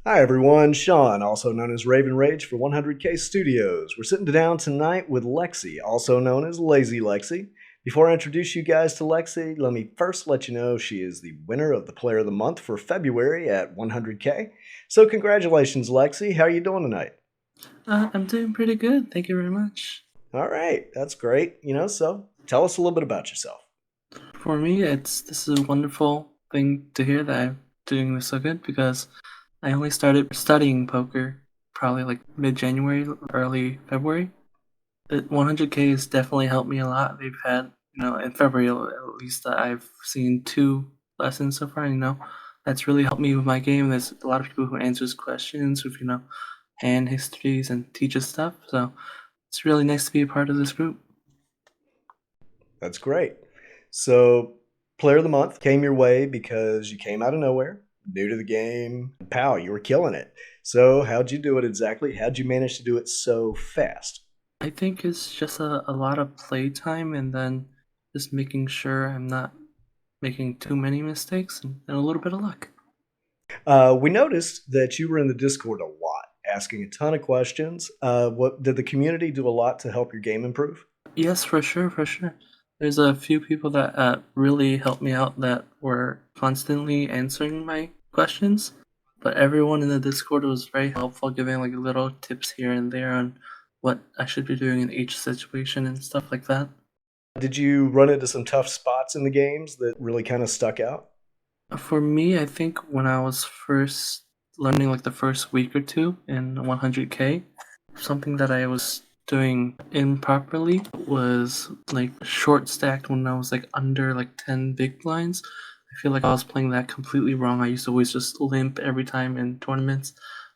Hi everyone, Sean, also known as Raven Rage for 100K Studios. We're sitting down tonight with Lexi, also known as Lazy Lexi. Before I introduce you guys to Lexi, let me first let you know she is the winner of the Player of the Month for February at 100K. So congratulations, Lexi. How are you doing tonight? I'm doing pretty good. Thank you very much. All right, that's great. So tell us a little bit about yourself. For me, this is a wonderful thing to hear that I'm doing this so good because I only started studying poker probably like mid-January, early February. The 100K has definitely helped me a lot. They've had, in February at least, I've seen two lessons so far. That's really helped me with my game. There's a lot of people who answers questions with, hand histories and teaches stuff. So it's really nice to be a part of this group. That's great. So, Player of the Month came your way because you came out of nowhere, new to the game. Pow, you were killing it. So, how'd you do it exactly? How'd you manage to do it so fast? I think it's just a lot of playtime and then just making sure I'm not making too many mistakes and a little bit of luck. We noticed that you were in the Discord a lot, asking a ton of questions. What did the community do a lot to help your game improve? Yes, for sure, for sure. There's a few people that really helped me out that were constantly answering my questions, but everyone in the Discord was very helpful, giving like little tips here and there on what I should be doing in each situation and stuff like that. Did you run into some tough spots in the games that really kind of stuck out? For me, I think when I was first learning, like the first week or two in 100K, something that I was doing improperly was like short stacked when I was like under like 10 big blinds. I feel like I was playing that completely wrong. I used to always just limp every time in tournaments.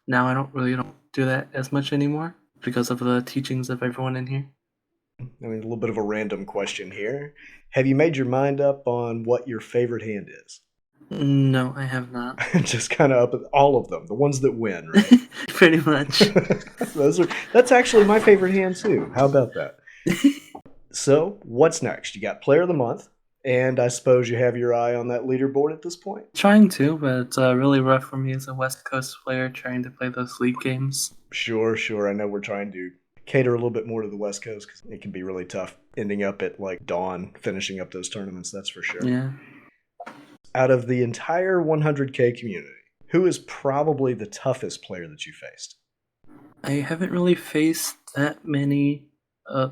Now I don't do that as much anymore because of the teachings of everyone in here. I mean, a little bit of a random question here. Have you made your mind up on what your favorite hand is? No, I have not. Just kind of up at all of them, the ones that win, right? Pretty much. That's actually my favorite hand too. How about that? So, what's next? You got Player of the Month, and I suppose you have your eye on that leaderboard at this point. Trying to, but it's really rough for me as a West Coast player trying to play those league games. Sure, sure. I know we're trying to cater a little bit more to the West Coast because it can be really tough ending up at like dawn finishing up those tournaments. That's for sure. Yeah. Out of the entire 100K community, who is probably the toughest player that you faced? I haven't really faced that many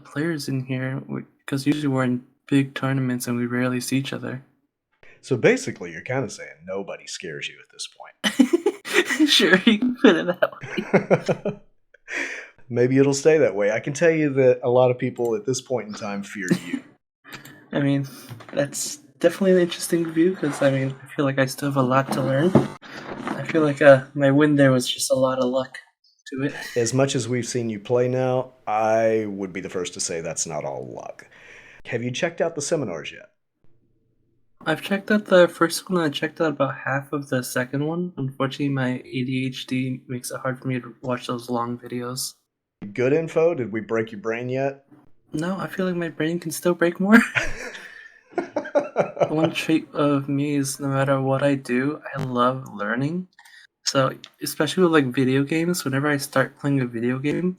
players in here because usually we're in big tournaments and we rarely see each other. So basically, you're kind of saying nobody scares you at this Sure, you can put it that way. point. Maybe it'll stay that way. I can tell you that a lot of people at this point in time fear you. I mean, that's definitely an interesting view because I feel like I still have a lot to learn. I feel like my win there was just a lot of luck to it. As much as we've seen you play now, I would be the first to say that's not all luck. Have you checked out the seminars yet? I've checked out the first one. I checked out about half of the second one. Unfortunately, my ADHD makes it hard for me to watch those long videos. Good info? Did we break your brain yet? No, I feel like my brain can still break more. One trait of me is no matter what I do, I love learning. So, especially with like video games, whenever I start playing a video game,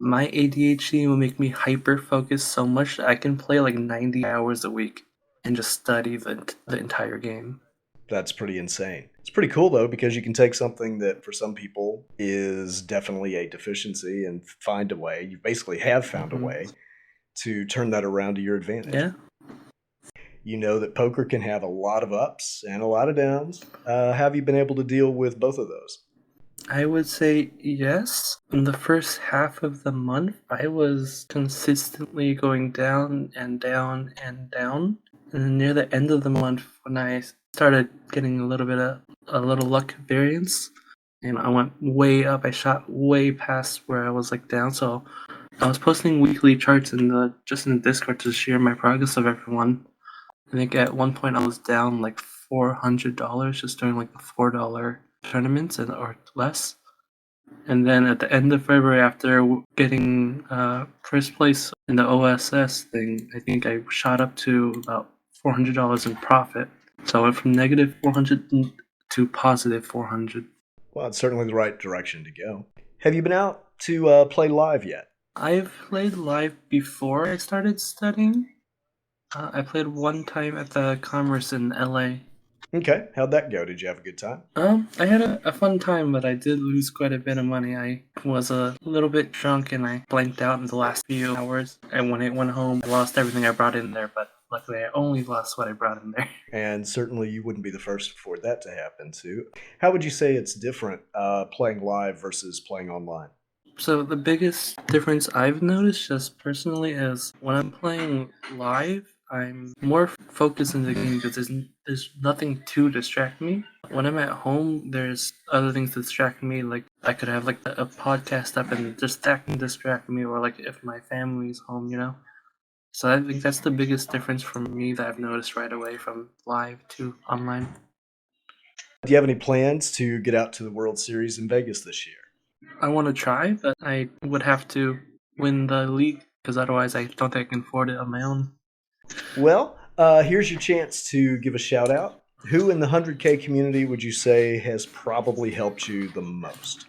my ADHD will make me hyper focus so much that I can play like 90 hours a week and just study the entire game. That's pretty insane. It's pretty cool though because you can take something that for some people is definitely a deficiency and find a way. You basically have found a Hmm. way to turn that around to your advantage. Yeah. You know that poker can have a lot of ups and a lot of downs. Have you been able to deal with both of those? I would say yes. In the first half of the month, I was consistently going down and down and down. And then near the end of the month, when I started getting a little luck variance, and I went way up, I shot way past where I was like down. So I was posting weekly charts in the just in the Discord to share my progress of everyone. I think at one point I was down like $400 just during like the $4 tournaments and or less. And then at the end of February, after getting first place in the OSS thing, I think I shot up to about $400 in profit. So I went from negative 400 to positive 400. Well, it's certainly the right direction to go. Have you been out to play live yet? I've played live before I started studying. I played one time at the Commerce in LA. Okay, how'd that go? Did you have a good time? I had a fun time, but I did lose quite a bit of money. I was a little bit drunk and I blanked out in the last few hours. And when I went home, I lost everything I brought in there, but luckily I only lost what I brought in there. And certainly you wouldn't be the first for that to happen too. How would you say it's different playing live versus playing online? So the biggest difference I've noticed just personally is when I'm playing live, I'm more focused in the game because there's nothing to distract me. When I'm at home, there's other things that distract me. Like I could have like a podcast up and just that can distract me, or like if my family's home, you know. So I think that's the biggest difference for me that I've noticed right away from live to online. Do you have any plans to get out to the World Series in Vegas this year? I want to try, but I would have to win the league because otherwise I don't think I can afford it on my own. Well, here's your chance to give a shout out. Who in the 100K community would you say has probably helped you the most?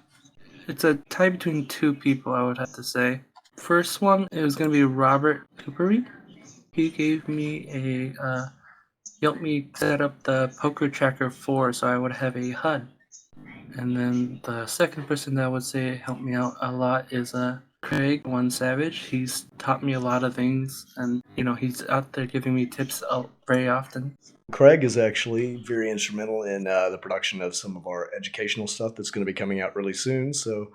It's a tie between two people, I would have to say. First one, it was going to be Robert Coopery. He gave me he helped me set up the Poker Tracker 4 so I would have a HUD. And then the second person that I would say helped me out a lot is Craig One Savage. He's taught me a lot of things, and he's out there giving me tips very often. Craig is actually very instrumental in the production of some of our educational stuff that's going to be coming out really soon. So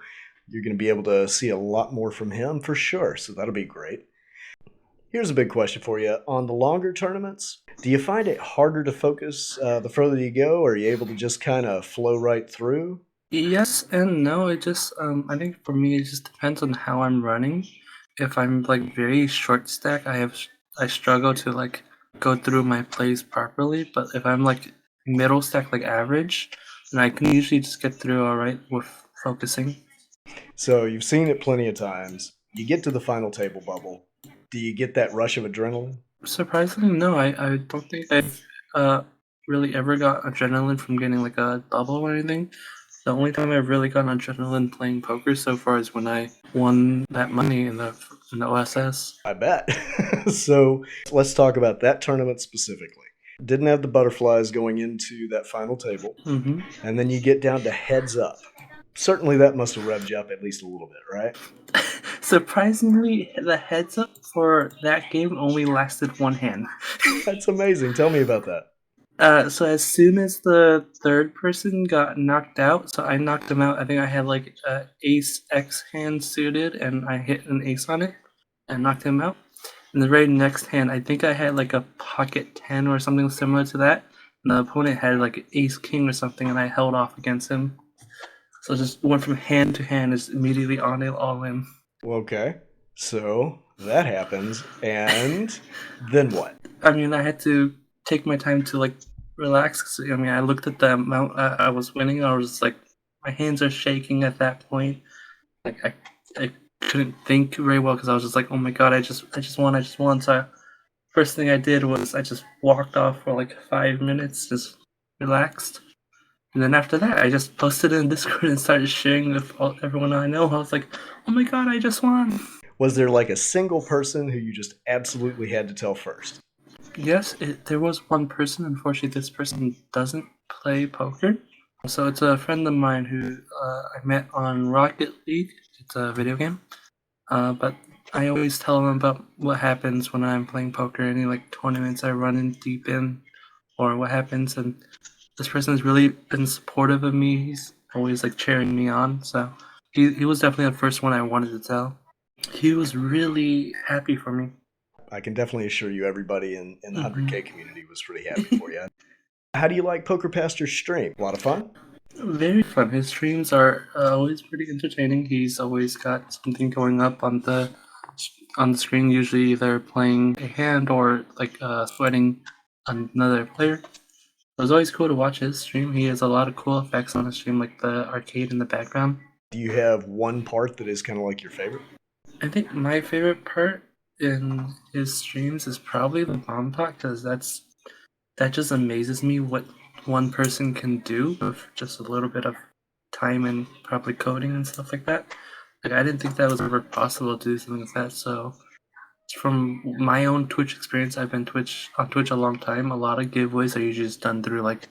you're going to be able to see a lot more from him for sure. So that'll be great. Here's a big question for you. On the longer tournaments, do you find it harder to focus the further you go? Or are you able to just kind of flow right through? Yes and no. It just I think for me it just depends on how I'm running. If I'm like very short stack, I struggle to like go through my plays properly. But if I'm like middle stack, like average, then I can usually just get through all right with focusing. So you've seen it plenty of times. You get to the final table bubble. Do you get that rush of adrenaline? Surprisingly, no. I don't think I've really ever got adrenaline from getting like a double or anything. The only time I've really gotten adrenaline playing poker so far is when I won that money in the OSS. I bet. So let's talk about that tournament specifically. Didn't have the butterflies going into that final table, hmm and then you get down to heads up. Certainly that must have revved you up at least a little bit, right? Surprisingly, the heads up for that game only lasted one hand. That's amazing. Tell me about that. So as soon as the third person got knocked out, so I knocked him out. I think I had like a ace X hand suited, and I hit an ace on it and knocked him out. In the very next hand, I think I had like a pocket 10 or something similar to that. And the opponent had like ace king or something, and I held off against him. So it just went from hand to hand, just immediately on it, all in. Okay. So that happens, and then what? I mean, I had to take my time to like relax. 'Cause, I mean, I looked at the amount I was winning. I was just like, my hands are shaking at that point. Like I couldn't think very well because I was just like, oh my god, I just won. So first thing I did was I just walked off for like 5 minutes, just relaxed. And then after that, I just posted in Discord and started sharing with everyone I know. I was like, oh my god, I just won. Was there like a single person who you just absolutely had to tell first? Yes, there was one person. Unfortunately, this person doesn't play poker. So it's a friend of mine who I met on Rocket League. It's a video game. But I always tell him about what happens when I'm playing poker, any like tournaments I run in deep in, or what happens. And this person has really been supportive of me. He's always like cheering me on. So he was definitely the first one I wanted to tell. He was really happy for me. I can definitely assure you everybody in the hmm 100K community was pretty happy for you. How do you like Poker Pastor's stream? A lot of fun? Very fun. His streams are always pretty entertaining. He's always got something going up on the screen, usually either playing a hand or like sweating another player. It was always cool to watch his stream. He has a lot of cool effects on his stream, like the arcade in the background. Do you have one part that is kind of like your favorite? I think my favorite part in his streams is probably the bomb pot because that just amazes me what one person can do with just a little bit of time in probably coding and stuff like that. Like I didn't think that was ever possible to do something like that. So from my own Twitch experience, I've been on Twitch a long time. A lot of giveaways are usually just done through like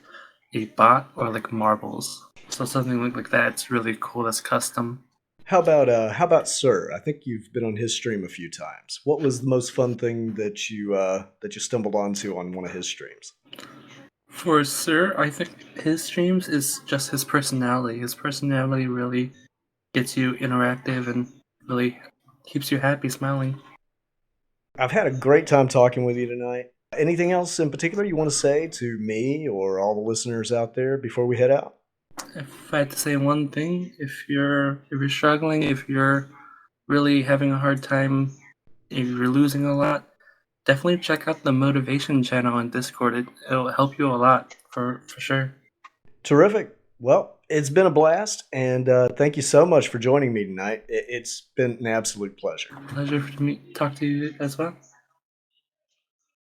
a bot or like marbles. So something like that's really cool. That's custom. How about Sir? I think you've been on his stream a few times. What was the most fun thing that you stumbled onto on one of his streams? For Sir, I think his streams is just his personality. His personality really gets you interactive and really keeps you happy, smiling. I've had a great time talking with you tonight. Anything else in particular you want to say to me or all the listeners out there before we head out? If I had to say one thing, if you're struggling, if you're really having a hard time, if you're losing a lot, definitely check out the motivation channel on Discord. It'll help you a lot for sure. Terrific. Well, it's been a blast, and thank you so much for joining me tonight. It's been an absolute pleasure. Pleasure for me to talk to you as well.